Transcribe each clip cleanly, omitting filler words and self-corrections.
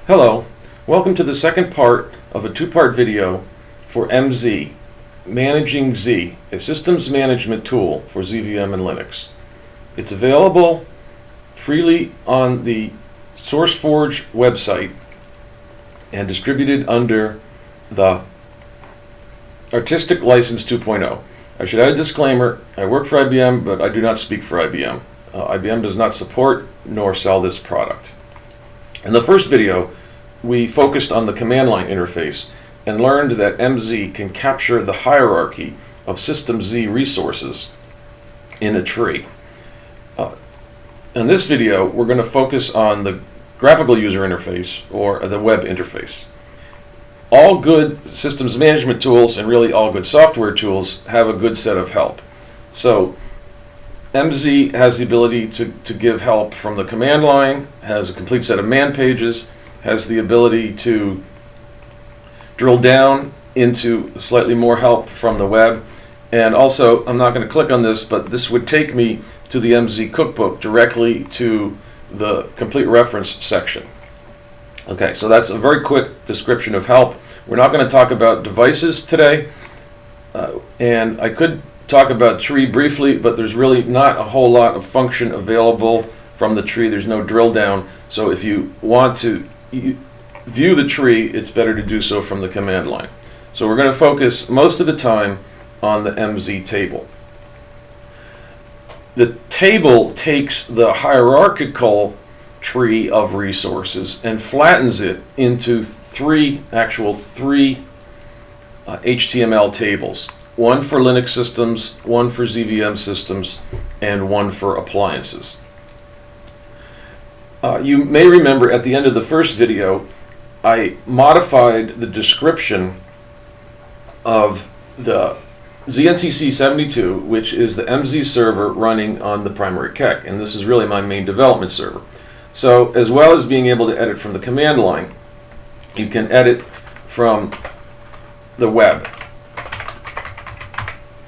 Hello, welcome to the second part of a two-part video for MZ, Managing Z, a systems management tool for ZVM and Linux. It's available freely on the SourceForge website and distributed under the Artistic License 2.0. I should add a disclaimer, I work for IBM, but I do not speak for IBM. IBM does not support nor sell this product. In the first video, we focused on the command line interface and learned that MZ can capture the hierarchy of System Z resources in a tree. In this video, we're going to focus on the Graphical User Interface, or the web interface. All good systems management tools, and really all good software tools, have a good set of help. So MZ has the ability to give help from the command line, has a complete set of man pages, has the ability to drill down into slightly more help from the web. And also, I'm not going to click on this, but this would take me to the MZ cookbook directly to the complete reference section. Okay, so that's a very quick description of help. We're not going to talk about devices today, and I could talk about tree briefly, but there's really not a whole lot of function available from the tree. There's no drill down, so if you want to view the tree, it's better to do so from the command line. So we're going to focus most of the time on the MZ table. The table takes the hierarchical tree of resources and flattens it into three HTML tables. One for Linux systems, one for ZVM systems, and one for appliances. You may remember at the end of the first video, I modified the description of the ZNTC72, which is the MZ server running on the primary KEK, and this is really my main development server. So as well as being able to edit from the command line, you can edit from the web.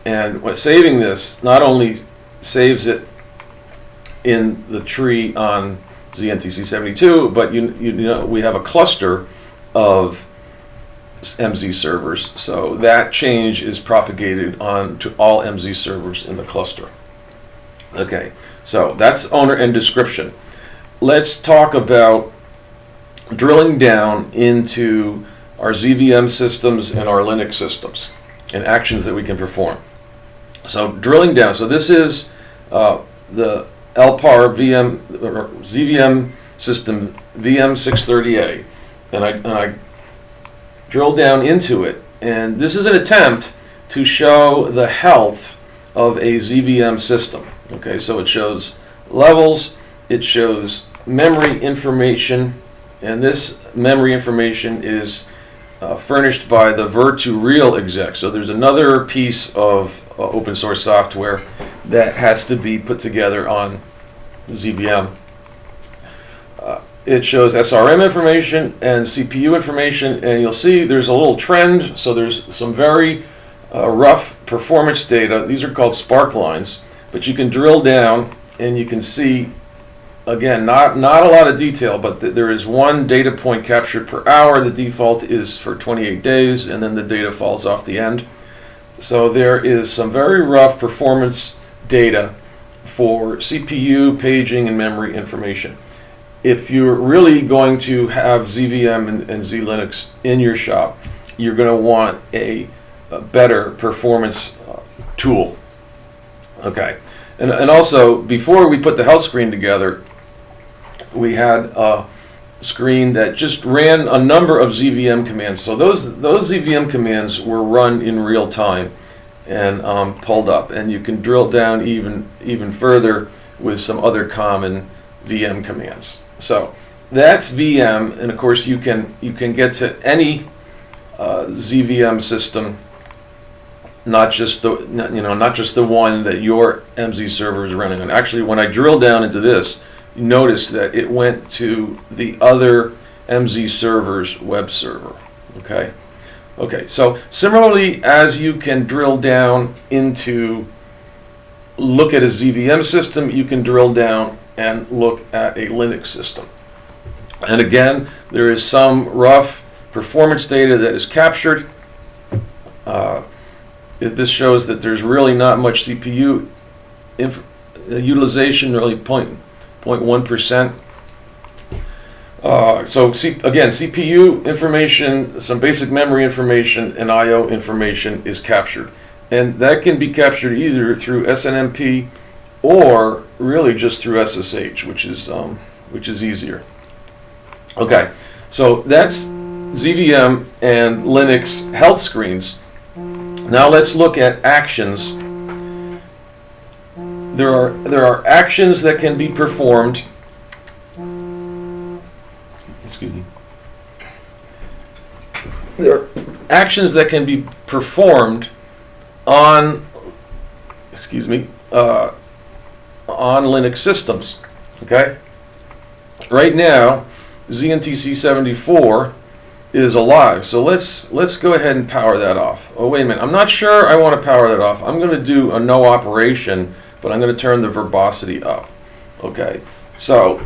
And saving this not only saves it in the tree on ZNTC72, but you know we have a cluster of MZ servers, so that change is propagated on to all MZ servers in the cluster. Okay, so that's owner and description. Let's talk about drilling down into our ZVM systems and our Linux systems and actions that we can perform. So drilling down, so this is the LPAR VM or ZVM system VM630A, and I drill down into it, and this is an attempt to show the health of a ZVM system. Okay, so it shows levels, it shows memory information, and this memory information is furnished by the Vir2Real exec. So there's another piece of open source software that has to be put together on ZVM. It shows SRM information and CPU information, and you'll see there's a little trend. So there's some very rough performance data. These are called spark lines, but you can drill down and you can see, again, not a lot of detail, but there is one data point captured per hour. The default is for 28 days, and then the data falls off the end. So there is some very rough performance data for CPU, paging, and memory information. If you're really going to have ZVM and ZLinux in your shop, you're going to want a better performance tool. Okay, and also, before we put the health screen together, we had a screen that just ran a number of ZVM commands. So those ZVM commands were run in real time and pulled up, and you can drill down even further with some other common VM commands. So that's VM, and of course you can get to any ZVM system, not just the one that your MZ server is running on. Actually, when I drill down into this, you notice that it went to the other MZ server's web server. Okay, so similarly, as you can drill down into look at a ZVM system, you can drill down and look at a Linux system. And again, there is some rough performance data that is captured. This shows that there's really not much CPU utilization, really 0.1%. Again, CPU information, some basic memory information, and I/O information is captured. And that can be captured either through SNMP or really just through SSH, which is easier. Okay, so that's ZVM and Linux health screens. Now let's look at actions. There are actions that can be performed. Excuse me. There are actions that can be performed on on Linux systems. Okay. Right now, ZNTC 74 is alive, so let's go ahead and power that off. Oh, wait a minute, I'm not sure I want to power that off. I'm going to do a no operation, but I'm going to turn the verbosity up. Okay, so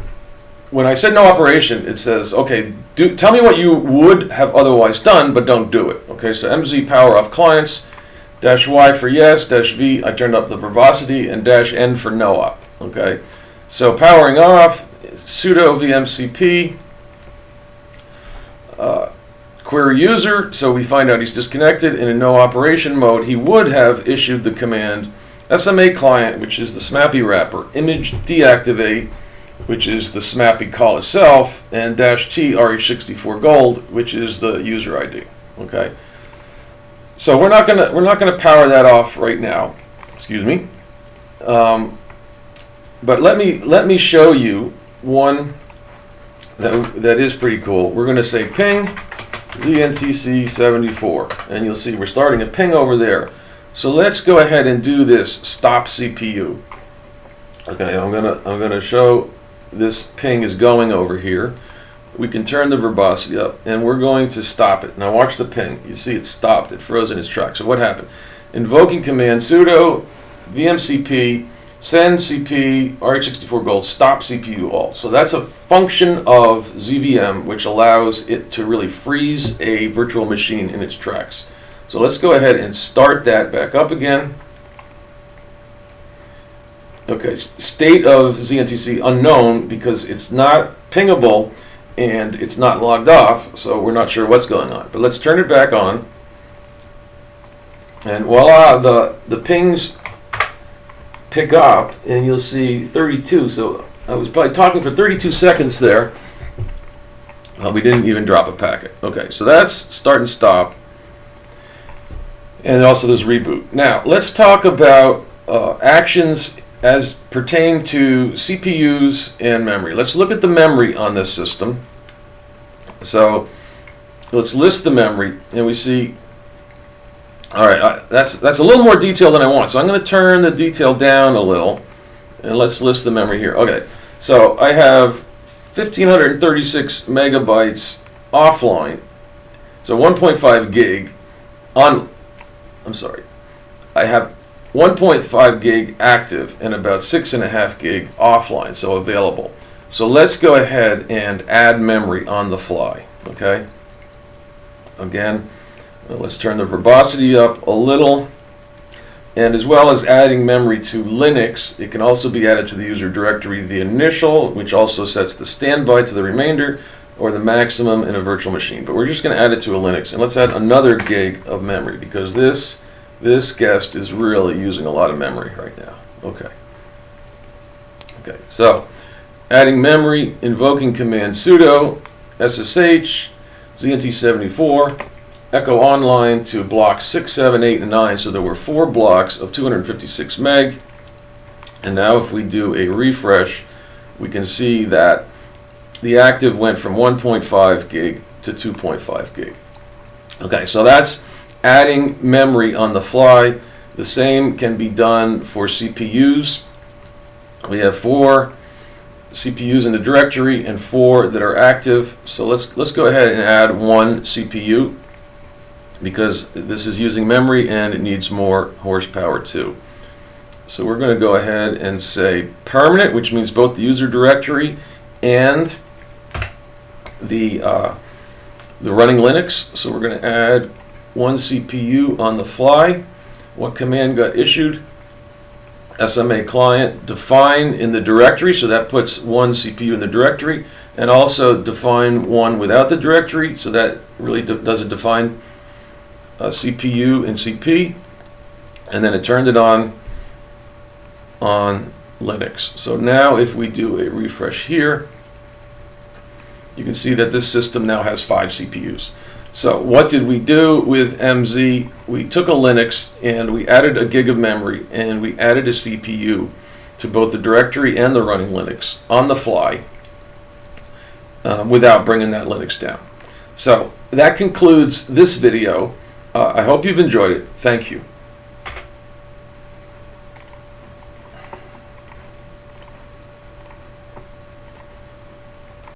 when I said no operation, it says, okay, tell me what you would have otherwise done, but don't do it. Okay, so MZ power off clients, -Y for yes, -V, I turned up the verbosity, and -N for no op. Okay, so powering off, sudo vmcp, query user, so we find out he's disconnected. In a no operation mode, he would have issued the command SMA client, which is the SMAPI wrapper, image deactivate, which is the SMAPI call itself, and -T RH64 gold, which is the user ID. Okay, so we're not gonna power that off right now. Excuse me, but let me show you one that is pretty cool. We're going to say ping ZNTC 74, and you'll see we're starting a ping over there. So let's go ahead and do this stop CPU. Okay, I'm gonna show this ping is going over here. We can turn the verbosity up, and we're going to stop it. Now watch the ping. You see it stopped. It froze in its track. So what happened? Invoking command sudo vmcp send cp RH64 gold stop CPU all. So that's a function of ZVM which allows it to really freeze a virtual machine in its tracks. So let's go ahead and start that back up again. Okay, state of ZNTC unknown because it's not pingable and it's not logged off, so we're not sure what's going on. But let's turn it back on. And voila, the pings pick up, and you'll see 32. So I was probably talking for 32 seconds there. We didn't even drop a packet. Okay, so that's start and stop. And also there's reboot. Now, let's talk about actions as pertain to CPUs and memory. Let's look at the memory on this system. So let's list the memory, and we see, all right, that's a little more detail than I want. So I'm going to turn the detail down a little, and let's list the memory here. Okay, so I have 1,536 megabytes offline, so 1.5 gig on, I'm sorry, I have 1.5 gig active and about 6.5 gig offline, so available. So let's go ahead and add memory on the fly, okay? Again, let's turn the verbosity up a little, and as well as adding memory to Linux, it can also be added to the user directory, the initial, which also sets the standby to the remainder, or the maximum in a virtual machine. But we're just going to add it to a Linux, and let's add another gig of memory, because this guest is really using a lot of memory right now. Okay. Okay, so adding memory, invoking command sudo SSH ZNT74 echo online to blocks 6, 7, 8, and 9. So there were 4 blocks of 256 meg. And now if we do a refresh, we can see that the active went from 1.5 gig to 2.5 gig. Okay, so that's adding memory on the fly. The same can be done for CPUs. We have 4 CPUs in the directory and 4 that are active. So let's go ahead and add 1 CPU, because this is using memory and it needs more horsepower too. So we're going to go ahead and say permanent, which means both the user directory and the running Linux. So we're going to add one CPU on the fly. What command got issued? SMA client define in the directory, so that puts one CPU in the directory, and also define one without the directory, so that really doesn't define CPU and CP, and then it turned it on Linux. So now if we do a refresh here, you can see that this system now has 5 CPUs. So what did we do with MZ? We took a Linux and we added a gig of memory and we added a CPU to both the directory and the running Linux on the fly without bringing that Linux down. So that concludes this video. I hope you've enjoyed it. Thank you.